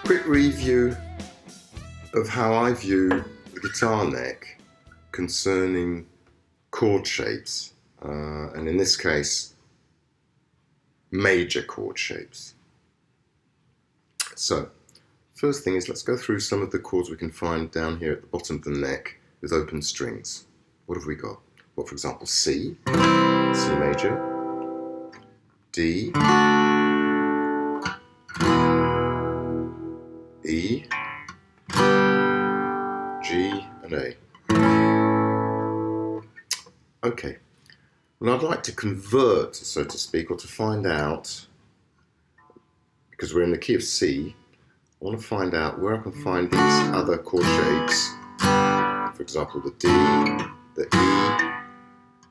Quick review of how I view the guitar neck concerning chord shapes, and in this case, major chord shapes. So, first thing is, let's go through some of the chords we can find down here at the bottom of the neck with open strings. What have we got? Well, for example, C, C major, D, E, G, and A. Okay, well, I'd like to convert, so to speak, or to find out, because we're in the key of C, I want to find out where I can find these other chord shapes. For example, the D, the E,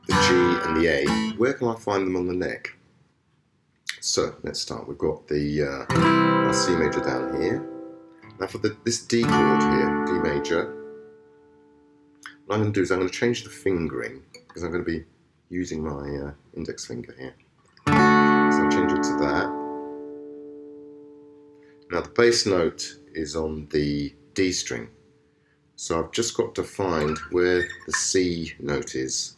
the G, and the A. Where can I find them on the neck? So, let's start. We've got the our C major down here. Now for this D chord here, D major, what I'm going to do is I'm going to change the fingering, because I'm going to be using my index finger here. So I'll change it to that. Now the bass note is on the D string, so I've just got to find where the C note is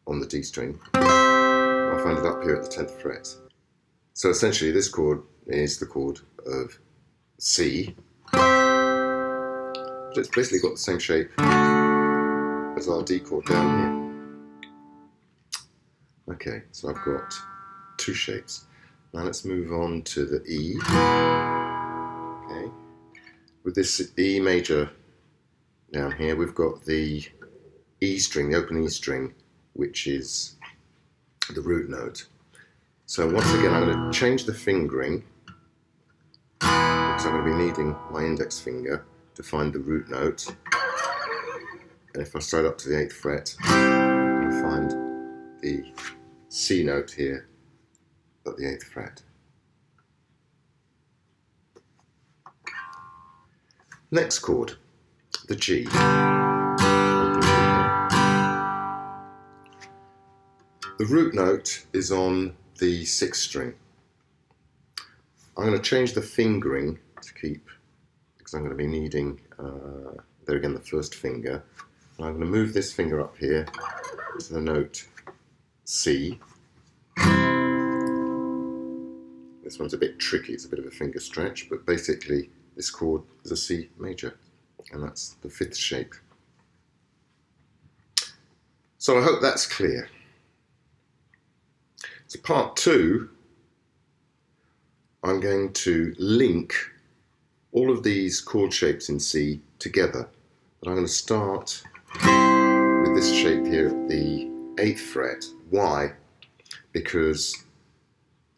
on the D string. I'll find it up here at the 10th fret. So essentially this chord is the chord of C, but it's basically got the same shape as our D chord down here. Okay, so I've got two shapes. Now let's move on to the E. Okay, with this E major down here, we've got the E string, the open E string, which is the root note. So once again, I'm going to change the fingering, because I'm going to be needing my index finger to find the root note. And if I straight up to the 8th fret, I'm going to find the C note here at the 8th fret. Next chord, the G. The root note is on the 6th string. I'm going to change the fingering to keep, because I'm going to be needing, there again, the first finger. And I'm going to move this finger up here to the note C. This one's a bit tricky, it's a bit of a finger stretch, but basically this chord is a C major, and that's the 5th shape. So I hope that's clear. So part 2, I'm going to link all of these chord shapes in C together. But I'm going to start with this shape here at the 8th fret. Why? Because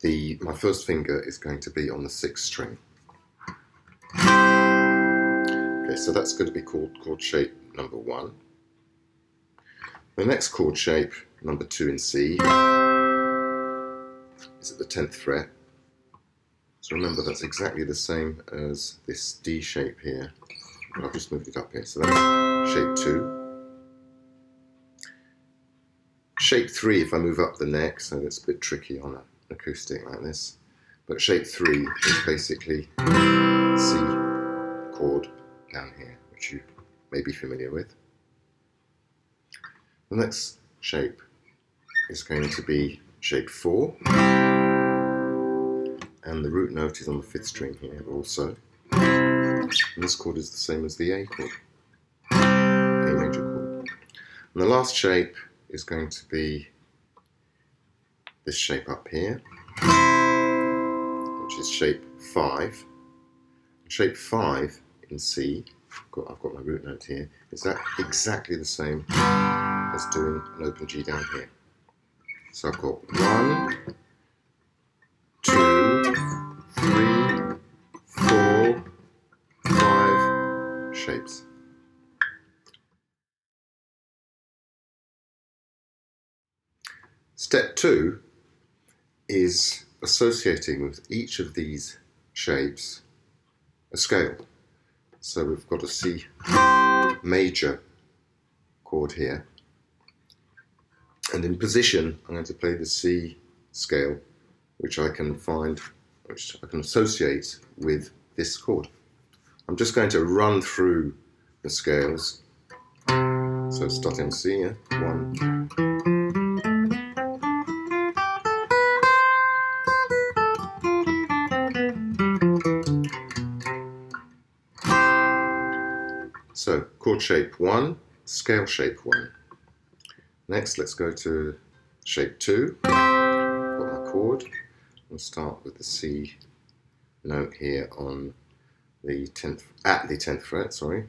my first finger is going to be on the 6th string. Okay, so that's going to be called chord shape number 1. The next chord shape, number 2 in C, is at the 10th fret. So remember, that's exactly the same as this D shape here, but I've just moved it up here. So that's shape 2. Shape 3, if I move up the neck, so it's a bit tricky on an acoustic like this, but shape 3 is basically the C chord down here, which you may be familiar with. The next shape is going to be shape 4, and the root note is on the 5th string here also. And this chord is the same as the A chord, A major chord. And the last shape is going to be this shape up here, which is shape 5. Shape 5 in C, I've got my root note here, is that exactly the same as doing an open G down here. So I've got 1, 2, 3, 4, 5 shapes. Step 2 is associating with each of these shapes a scale. So we've got a C major chord here, and in position I'm going to play the C scale, which I can associate with this chord. I'm just going to run through the scales. So starting on C, yeah? 1. So chord shape 1, scale shape 1. Next, let's go to shape 2. Got my chord. I'll start with the C note here on the 10th, at the 10th fret, sorry.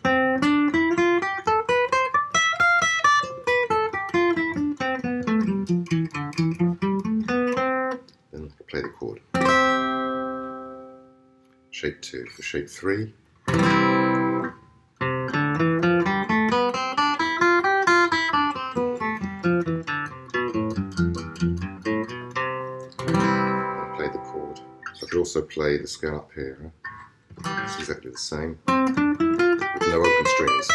Then play the chord. Shape 2 for shape 3. Play the chord. I could also play the scale up here. It's exactly the same, with no open strings.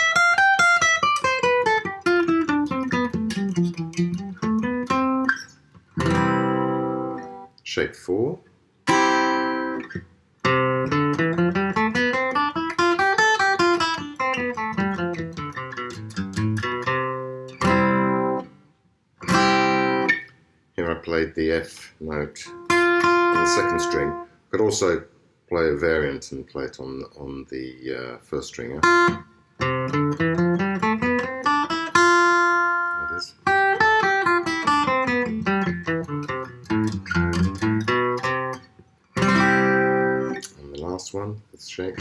Shape 4. Here I played the F note on the second string. I could also play a variant and play it on the first string. Yeah? That is. And the last one, this shape.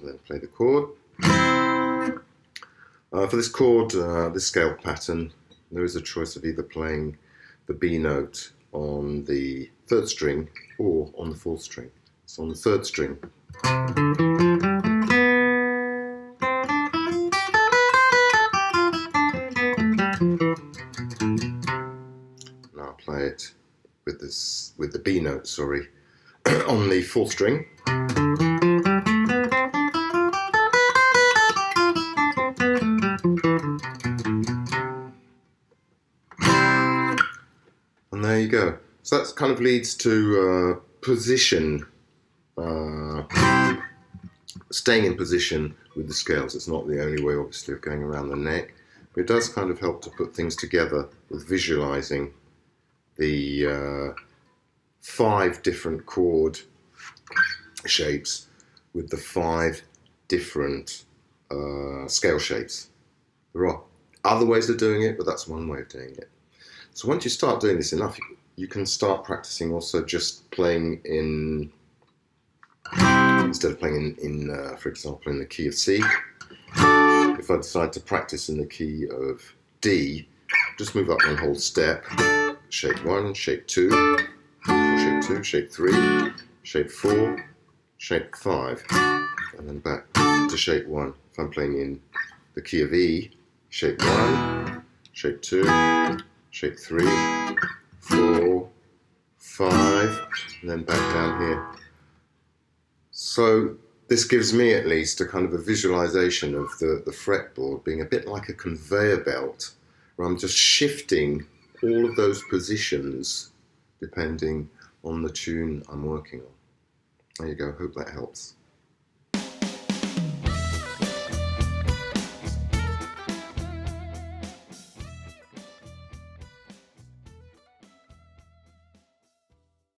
Then play the chord. For this chord, this scale pattern, there is a choice of either playing the B note on the 3rd string or on the 4th string. So on the 3rd string, now I'll play it with the B note, sorry, on the 4th string. And there you go. So that kind of leads to position, staying in position with the scales. It's not the only way, obviously, of going around the neck, but it does kind of help to put things together with visualizing the 5 different chord shapes with the 5 different scale shapes. There are other ways of doing it, but that's one way of doing it. So once you start doing this enough, you can start practicing also just playing in, instead of playing in for example, in the key of C. If I decide to practice in the key of D, just move up one whole step. Shape 1, shape 2, shape 2, shape 3, shape 4, shape 5, and then back to shape 1. If I'm playing in the key of E, shape 1, shape 2, shape 3, 4, 5, and then back down here. So this gives me at least a kind of a visualization of the fretboard being a bit like a conveyor belt, where I'm just shifting all of those positions depending on the tune I'm working on. There you go, hope that helps.